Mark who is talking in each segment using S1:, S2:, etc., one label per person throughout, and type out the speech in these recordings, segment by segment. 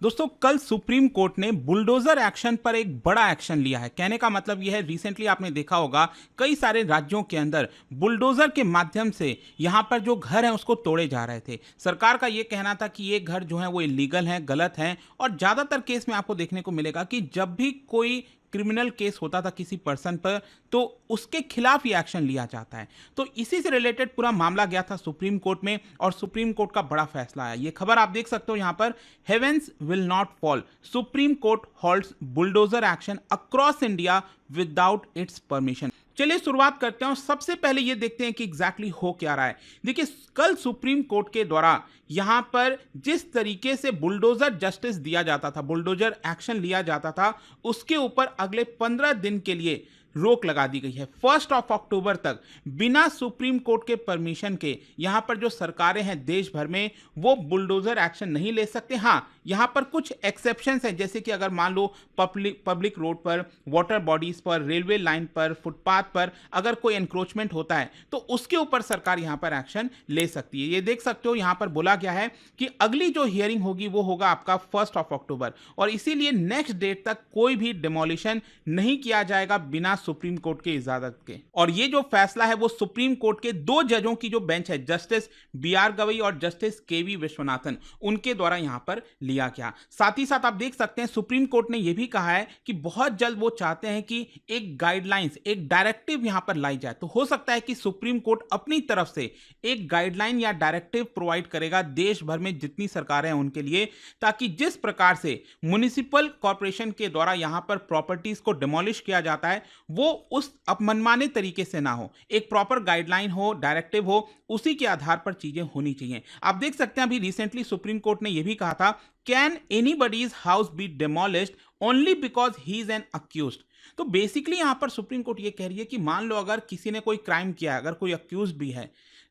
S1: दोस्तों कल supreme court ने बुलडोजर एक्शन पर एक बड़ा एक्शन लिया है। कहने का मतलब यह है, रिसेंटली आपने देखा होगा कई सारे राज्यों के अंदर बुलडोजर के माध्यम से यहां पर जो घर हैं उसको तोड़े जा रहे थे। सरकार का यह कहना था कि ये घर जो है वो इलीगल हैं, गलत हैं, और ज्यादातर केस में आपको देखने को मिलेगा कि जब भी कोई क्रिमिनल केस होता था किसी पर्सन पर, तो उसके खिलाफ ही एक्शन लिया जाता है। तो इसी से रिलेटेड पूरा मामला गया था सुप्रीम कोर्ट में और सुप्रीम कोर्ट का बड़ा फैसला आया। ये खबर आप देख सकते हो यहां पर, heavens will not fall, supreme court holds bulldozer action across India without its permission. चलिए शुरुआत करते हैं और सबसे पहले ये देखते हैं कि एग्जैक्टली हो क्या रहा है। देखिए, कल सुप्रीम कोर्ट के द्वारा यहां पर जिस तरीके से बुलडोजर जस्टिस दिया जाता था, बुलडोजर एक्शन लिया जाता था, उसके ऊपर अगले 15 दिन के लिए रोक लगा दी गई है। 1 अक्टूबर तक बिना सुप्रीम कोर्ट के परमिशन के यहां पर जो सरकारें हैं देश भर में, वो बुलडोजर एक्शन नहीं ले सकते। हां, यहां पर कुछ एक्सेप्शंस हैं, जैसे कि अगर मान लो पब्लिक रोड पर, वाटर बॉडीज पर, रेलवे लाइन पर, फुटपाथ पर अगर कोई एनक्रोचमेंट होता है तो उसके ऊपर सरकार यहां पर एक्शन ले सकती है। ये देख सकते हो यहां पर बोला गया है कि अगली जो हियरिंग होगी वो होगा आपका 1 अक्टूबर, और इसीलिए नेक्स्ट डेट तक कोई भी डिमोलिशन नहीं किया जाएगा बिना सुप्रीम कोर्ट की इजाजत के। और ये जो फैसला है वो सुप्रीम कोर्ट के 2 जजों की जो बेंच है, जस्टिस बी.आर. गवई और जस्टिस के.वी. विश्वनाथन, उनके द्वारा यहां पर लिया गया। साथ ही साथ आप देख सकते हैं सुप्रीम कोर्ट ने यह भी कहा है कि बहुत जल्द वो चाहते हैं कि एक गाइडलाइंस, एक डायरेक्टिव यहां पर लाई जाए। तो हो सकता है कि सुप्रीम कोर्ट अपनी तरफ से एक गाइडलाइन या डायरेक्टिव प्रोवाइड करेगा देश भर में जितनी सरकारें हैं उनके लिए, ताकि जिस प्रकार से म्युनिसिपल कॉर्पोरेशन के द्वारा यहां पर प्रॉपर्टीज को डिमोलिश किया जाता है वो उस मनमाने तरीके से ना हो, एक प्रॉपर गाइडलाइन हो, डायरेक्टिव हो, उसी के आधार पर चीजें होनी चाहिए। आप देख सकते हैं अभी रिसेंटली सुप्रीम कोर्ट ने यह भी कहा था, can anybody's house be demolished only because he is an accused. तो बेसिकली यहां पर सुप्रीम कोर्ट ये कह रही है कि मान लो अगर किसी ने कोई क्राइम किया है, अगर कोई अक्यूज भी है,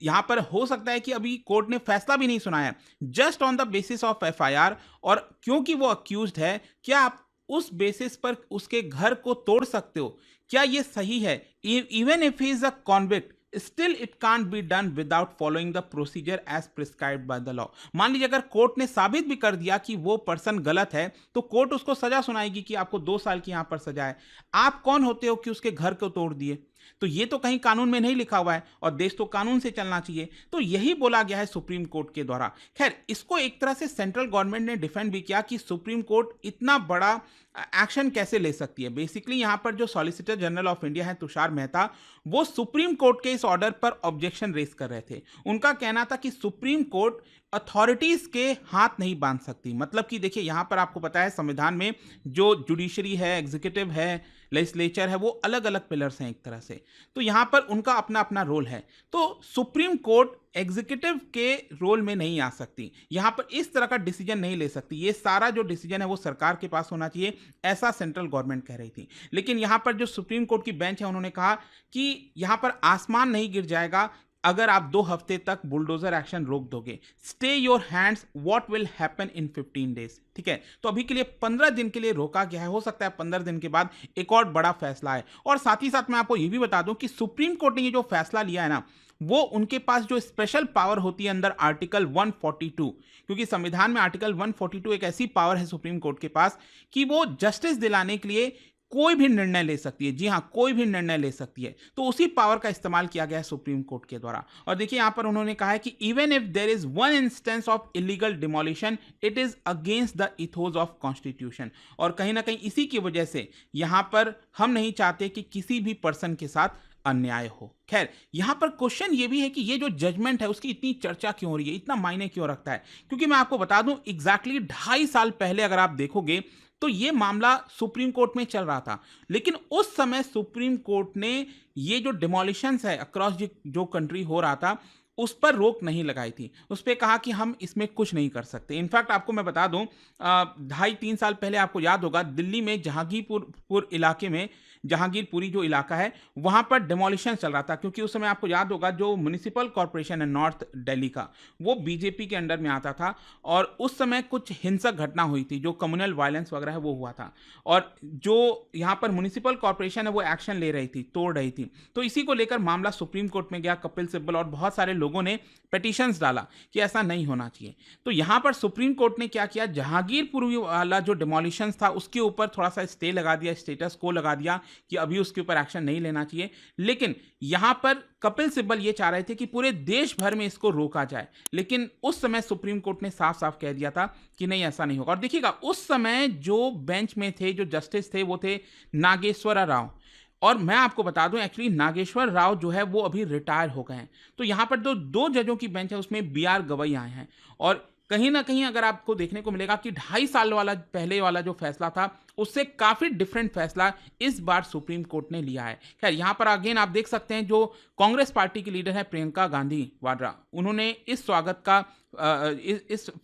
S1: यहां पर हो सकता है कि अभी कोर्ट ने फैसला भी नहीं सुनाया, just on the basis of FIR, और क्योंकि वो अक्यूज्ड है, क्या आप उस बेसिस पर उसके घर को तोड़ सकते हो? क्या ये सही है? Even if he is a convict, still it can't be done without following the procedure as prescribed by the law. मान लीजिए अगर कोर्ट ने साबित भी कर दिया कि वो पर्सन गलत है, तो कोर्ट उसको सजा सुनाएगी कि आपको 2 साल की यहां पर सजा है। आप कौन होते हो कि उसके घर को तोड़ दिए? तो ये तो कहीं कानून में नहीं लिखा हुआ है, और देश तो कानून से चलना चाहिए। तो यही बोला गया है सुप्रीम कोर्ट के द्वारा। खैर, इसको एक तरह से सेंट्रल गवर्नमेंट ने डिफेंड भी किया कि सुप्रीम कोर्ट इतना बड़ा एक्शन कैसे ले सकती है। बेसिकली यहां पर जो सॉलिसिटर जनरल ऑफ इंडिया है तुषार मेहता, वो सुप्रीम कोर्ट के इस ऑर्डर पर ऑब्जेक्शन रेज कर रहे थे। उनका कहना था कि सुप्रीम कोर्ट अथॉरिटीज के हाथ नहीं बांध सकती। मतलब कि देखिए, यहां पर आपको पता है संविधान में जो जुडिशरी है, एग्जीक्यूटिव है, लेजिस्लेचर है, वो अलग अलग पिलर्स हैं एक तरह से। तो यहां पर उनका अपना अपना रोल है। तो सुप्रीम कोर्ट एग्जीक्यूटिव के रोल में नहीं आ सकती, यहां पर इस तरह का डिसीजन नहीं ले सकती। ये सारा जो डिसीजन है वो सरकार के पास होना चाहिए, ऐसा सेंट्रल गवर्नमेंट कह रही थी। लेकिन यहां पर जो सुप्रीम कोर्ट की बेंच है, उन्होंने कहा कि यहां पर आसमान नहीं गिर जाएगा अगर आप 2 हफ्ते तक बुलडोजर एक्शन रोक दोगे। Stay your hands, what will happen in 15 days. ठीक है, तो अभी के लिए 15 दिन के लिए रोका गया है। हो सकता है 15 दिन के बाद एक और बड़ा फैसला है। और साथ ही साथ मैं आपको यह भी बता दूं कि सुप्रीम कोर्ट ने ये जो फैसला लिया है ना, वो उनके पास जो स्पेशल पावर होती है अंदर आर्टिकल 142, क्योंकि संविधान में आर्टिकल 142 एक ऐसी पावर है सुप्रीम कोर्ट के पास कि वो जस्टिस दिलाने के लिए कोई भी निर्णय ले सकती है। जी हां, कोई भी निर्णय ले सकती है। तो उसी पावर का इस्तेमाल किया गया है सुप्रीम कोर्ट के द्वारा। और देखिए यहां पर उन्होंने कहा है कि even if there is one instance of illegal demolition, it is against the ethos of constitution. और कहीं ना कहीं इसी की वजह से यहां पर हम नहीं चाहते कि किसी भी पर्सन के साथ अन्याय हो। खैर, यहां पर क्वेश्चन ये भी है कि ये जो जजमेंट है उसकी इतनी चर्चा क्यों हो रही है, इतना मायने क्यों रखता है? क्योंकि मैं आपको बता दूं, एग्जैक्टली 2.5 साल पहले अगर आप देखोगे तो ये मामला सुप्रीम कोर्ट में चल रहा था, लेकिन उस समय सुप्रीम कोर्ट ने ये जो डिमोलिशंस है अक्रॉस जो कंट्री हो रहा था, उस पर रोक नहीं लगाई थी। उस पर कहा कि हम इसमें कुछ नहीं कर सकते। इनफैक्ट आपको मैं बता दूं, 2.5-3 साल पहले आपको याद होगा दिल्ली में जहांगीरपुर इलाके में, जहांगीरपुरी जो इलाका है वहां पर डिमोलिशन चल रहा था, क्योंकि उस समय आपको याद होगा जो म्युनिसिपल कॉर्पोरेशन है नॉर्थ दिल्ली का, वो बीजेपी के अंडर में आता था, और उस समय कुछ हिंसक घटना हुई थी, जो कम्युनल वायलेंस वगैरह है वो हुआ था, और जो यहाँ पर म्युनिसिपल कॉर्पोरेशन है वो एक्शन ले रही थी, तोड़ रही थी। तो इसी को लेकर मामला सुप्रीम कोर्ट में गया। कपिल सिब्बल और बहुत सारे लोगों ने पिटीशंस डाला कि ऐसा नहीं होना चाहिए। तो यहाँ पर सुप्रीम कोर्ट ने क्या किया, जहांगीरपुरी वाला जो डिमोलिशंस था उसके ऊपर थोड़ा सा स्टे लगा दिया, स्टेटस को लगा दिया कि अभी उसके ऊपर एक्शन नहीं लेना चाहिए। लेकिन यहाँ पर कपिल सिब्बल ये चाह रहे थे कि पूरे देश भर में इसको रोका जाए, लेकिन उस समय सुप्रीम कोर्ट ने साफ साफ कह दिया था कि नहीं, ऐसा नहीं होगा। और देखिएगा, उस समय जो बेंच में थे, जो जस्टिस थे, वो थे नागेश्वर राव। और मैं आपको बता दूं, एक्चुअली नागेश्वर राव जो है वो अभी रिटायर हो गए हैं। तो यहाँ पर जो दो जजों की बेंच है उसमें बी आर गवई आए हैं। और कहीं ना कहीं अगर आपको देखने को मिलेगा कि 2.5 साल वाला पहले वाला जो फैसला था उससे काफी डिफरेंट फैसला इस बार सुप्रीम कोर्ट ने लिया है। खैर, यहाँ पर अगेन आप देख सकते हैं, जो कांग्रेस पार्टी की लीडर है प्रियंका गांधी वाड्रा, उन्होंने इस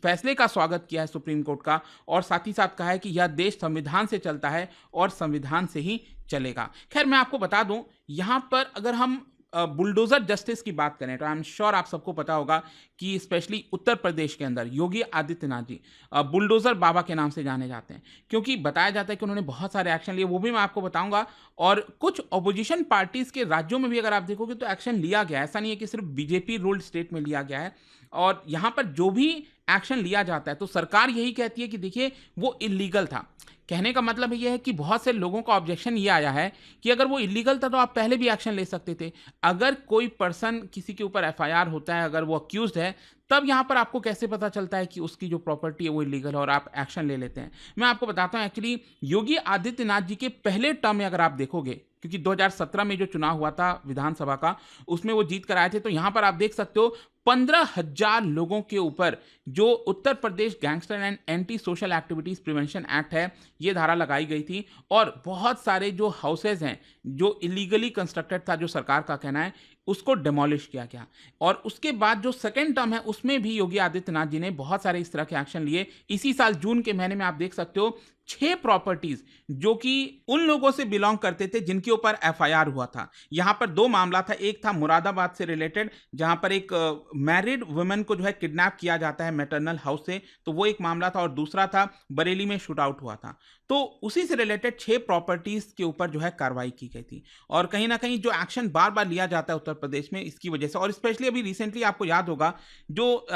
S1: फैसले का स्वागत किया है सुप्रीम कोर्ट का, और साथ ही साथ कहा है कि यह देश संविधान से चलता है और संविधान से ही चलेगा। खैर, मैं आपको बता दूं, यहाँ पर अगर हम बुलडोजर जस्टिस की बात करें तो आई एम श्योर आप सबको पता होगा कि स्पेशली उत्तर प्रदेश के अंदर योगी आदित्यनाथ जी बुलडोजर बाबा के नाम से जाने जाते हैं, क्योंकि बताया जाता है कि उन्होंने बहुत सारे एक्शन लिए, वो भी मैं आपको बताऊंगा। और कुछ ऑपोजिशन पार्टीज के राज्यों में भी अगर आप देखोगे तो एक्शन लिया गया है, ऐसा नहीं है कि सिर्फ बीजेपी रूल्ड स्टेट में लिया गया है। और यहाँ पर जो भी एक्शन लिया जाता है तो सरकार यही कहती है कि देखिए वो इलीगल था। कहने का मतलब ये है कि बहुत से लोगों का ऑब्जेक्शन ये आया है कि अगर वो इलीगल था तो आप पहले भी एक्शन ले सकते थे। अगर कोई पर्सन, किसी के ऊपर एफआईआर होता है, अगर वो अक्यूज्ड है, तब यहाँ पर आपको कैसे पता चलता है कि उसकी जो प्रॉपर्टी है वो इलीगल है और आप एक्शन ले लेते हैं। मैं आपको बताता हूँ, एक्चुअली योगी आदित्यनाथ जी के पहले टर्म में अगर आप देखोगे, क्योंकि 2017 में जो चुनाव हुआ था विधानसभा का, उसमें वो जीत कर आए थे, तो यहाँ पर आप देख सकते हो 15,000 लोगों के ऊपर जो Uttar Pradesh gangster and anti social activities prevention act है, ये धारा लगाई गई थी। और बहुत सारे जो हाउसेज हैं जो इलीगली कंस्ट्रक्टेड था, जो सरकार का कहना है, उसको डिमोलिश किया गया। और उसके बाद जो सेकेंड टर्म है उसमें भी योगी आदित्यनाथ जी ने बहुत सारे इस तरह के एक्शन लिए। इसी साल जून के महीने में आप देख सकते हो 6 प्रॉपर्टीज जो कि उन लोगों से बिलोंग करते थे जिनके ऊपर एफआईआर हुआ था। यहां पर 2 मामला था, एक था मुरादाबाद से रिलेटेड, जहां पर एक मैरिड वुमेन को जो है किडनैप किया जाता है मैटरनल हाउस से, तो वो एक मामला था। और दूसरा था बरेली में शूट आउट हुआ था, तो उसी से रिलेटेड 6 प्रॉपर्टीज के ऊपर जो है कार्रवाई की गई थी। और कहीं ना कहीं जो एक्शन बार बार लिया जाता है उत्तर प्रदेश में इसकी वजह से, और स्पेशली अभी रिसेंटली आपको याद होगा जो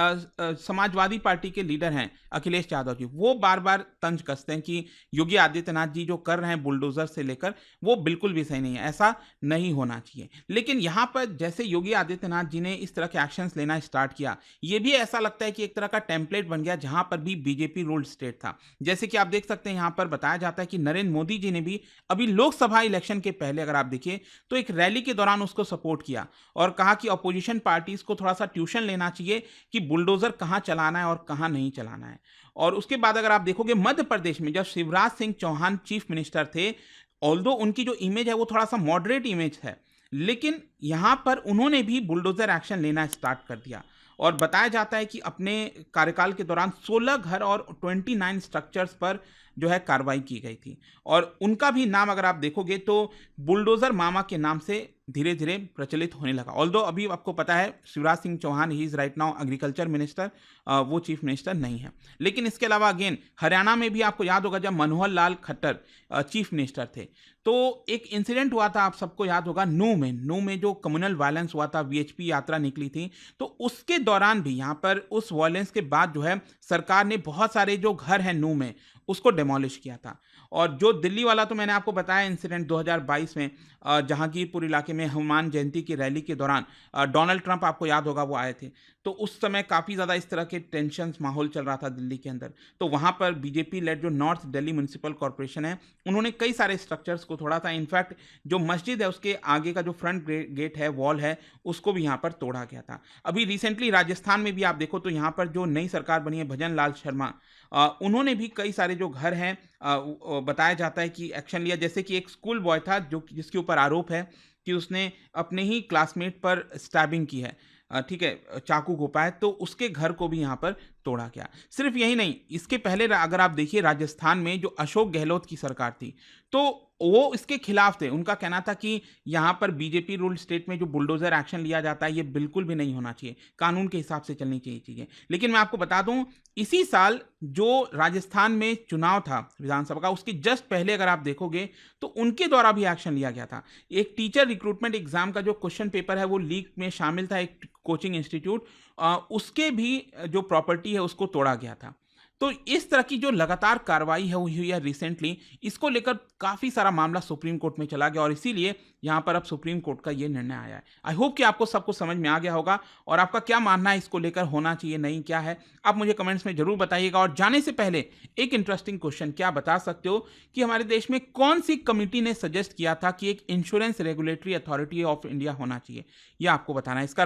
S1: समाजवादी पार्टी के लीडर हैं अखिलेश यादव जी, वो बार बार तंज कसते हैं कि योगी आदित्यनाथ जी जो कर रहे हैं बुलडोजर से लेकर, वो बिल्कुल भी सही नहीं है, ऐसा नहीं होना चाहिए। लेकिन यहां पर जैसे योगी आदित्यनाथ जी ने इस तरह के एक्शंस लेना स्टार्ट किया, ये भी ऐसा लगता है कि एक तरह का टेम्पलेट बन गया, जहां पर भी बीजेपी रूल्ड स्टेट था। जैसे कि आप देख सकते हैं, यहां पर बताया जाता है कि नरेंद्र मोदी जी ने भी अभी लोकसभा इलेक्शन के पहले अगर आप देखिए तो एक रैली के दौरान उसको सपोर्ट किया और कहा कि अपोजिशन पार्टीज को थोड़ा सा ट्यूशन लेना चाहिए कि बुलडोजर कहां चलाना है और कहां नहीं चलाना है। और उसके बाद अगर आप देखोगे मध्य प्रदेश में जब शिवराज सिंह चौहान चीफ मिनिस्टर थे, ऑल्दो उनकी जो इमेज है वो थोड़ा सा मॉडरेट इमेज है, लेकिन यहां पर उन्होंने भी बुलडोजर एक्शन लेना स्टार्ट कर दिया। और बताया जाता है कि अपने कार्यकाल के दौरान 16 घर और 29 स्ट्रक्चर्स पर जो है कार्रवाई की गई थी। और उनका भी नाम अगर आप देखोगे तो बुलडोजर मामा के नाम से धीरे धीरे प्रचलित होने लगा। ऑल्दो अभी आपको पता है Shivraj Singh Chouhan he is right now agriculture minister, वो चीफ मिनिस्टर नहीं है। लेकिन इसके अलावा अगेन हरियाणा में भी आपको याद होगा जब मनोहर लाल खट्टर चीफ मिनिस्टर थे, तो एक इंसिडेंट हुआ था, आप सबको याद होगा, नू में जो कम्युनल वायलेंस हुआ था, वीएचपी यात्रा निकली थी, तो उसके दौरान भी यहाँ पर उस वायलेंस के बाद जो है सरकार ने बहुत सारे जो घर हैं नू में उसको डिमोलिश किया था। और जो दिल्ली वाला तो मैंने आपको बताया इंसिडेंट 2022 में जहांगीरपुर इलाके में हनुमान जयंती की रैली के दौरान डोनाल्ड ट्रंप, आपको याद होगा, वो आए थे, तो उस समय काफ़ी ज़्यादा इस तरह के टेंशन माहौल चल रहा था दिल्ली के अंदर। तो वहाँ पर बीजेपी लेड जो नॉर्थ दिल्ली म्यूनिसिपल कॉर्पोरेशन है, उन्होंने कई सारे स्ट्रक्चर्स को तोड़ा था। इनफैक्ट जो मस्जिद है उसके आगे का जो फ्रंट गेट है, वॉल है, उसको भी यहाँ पर तोड़ा गया था। अभी रिसेंटली राजस्थान में भी आप देखो तो यहाँ पर जो नई सरकार बनी है भजन लाल शर्मा, उन्होंने भी कई सारे जो घर हैं बताया जाता है कि एक्शन लिया। जैसे कि एक स्कूल बॉय था जो जिसके ऊपर आरोप है कि उसने अपने ही क्लासमेट पर स्टैबिंग की है, ठीक है, चाकू घोंपा है, तो उसके घर को भी यहाँ पर तोड़ा गया। सिर्फ यही नहीं, इसके पहले अगर आप देखिए राजस्थान में जो अशोक गहलोत की सरकार थी, तो वो इसके खिलाफ थे। उनका कहना था कि यहाँ पर बीजेपी रूल्ड स्टेट में जो बुलडोज़र एक्शन लिया जाता है, ये बिल्कुल भी नहीं होना चाहिए, कानून के हिसाब से चलनी चाहिए चीज़ें। लेकिन मैं आपको बता दूँ, इसी साल जो राजस्थान में चुनाव था विधानसभा का, उसके जस्ट पहले अगर आप देखोगे, तो उनके द्वारा भी एक्शन लिया गया था। एक टीचर रिक्रूटमेंट एग्ज़ाम का जो क्वेश्चन पेपर है, वो लीक में शामिल था, एक कोचिंग इंस्टीट्यूट उसके भी जो प्रॉपर्टी है उसको तोड़ा गया था। तो इस तरह की जो लगातार कार्रवाई है हुई है रिसेंटली, इसको लेकर काफ़ी सारा मामला सुप्रीम कोर्ट में चला गया और इसीलिए यहाँ पर अब सुप्रीम कोर्ट का ये निर्णय आया है। आई होप कि आपको सब कुछ समझ में आ गया होगा और आपका क्या मानना है इसको लेकर, होना चाहिए नहीं क्या है, आप मुझे कमेंट्स में ज़रूर बताइएगा। और जाने से पहले एक इंटरेस्टिंग क्वेश्चन, क्या बता सकते हो कि हमारे देश में कौन सी कमिटी ने सजेस्ट किया था कि एक insurance regulatory authority of India होना चाहिए? ये आपको बताना है। इसका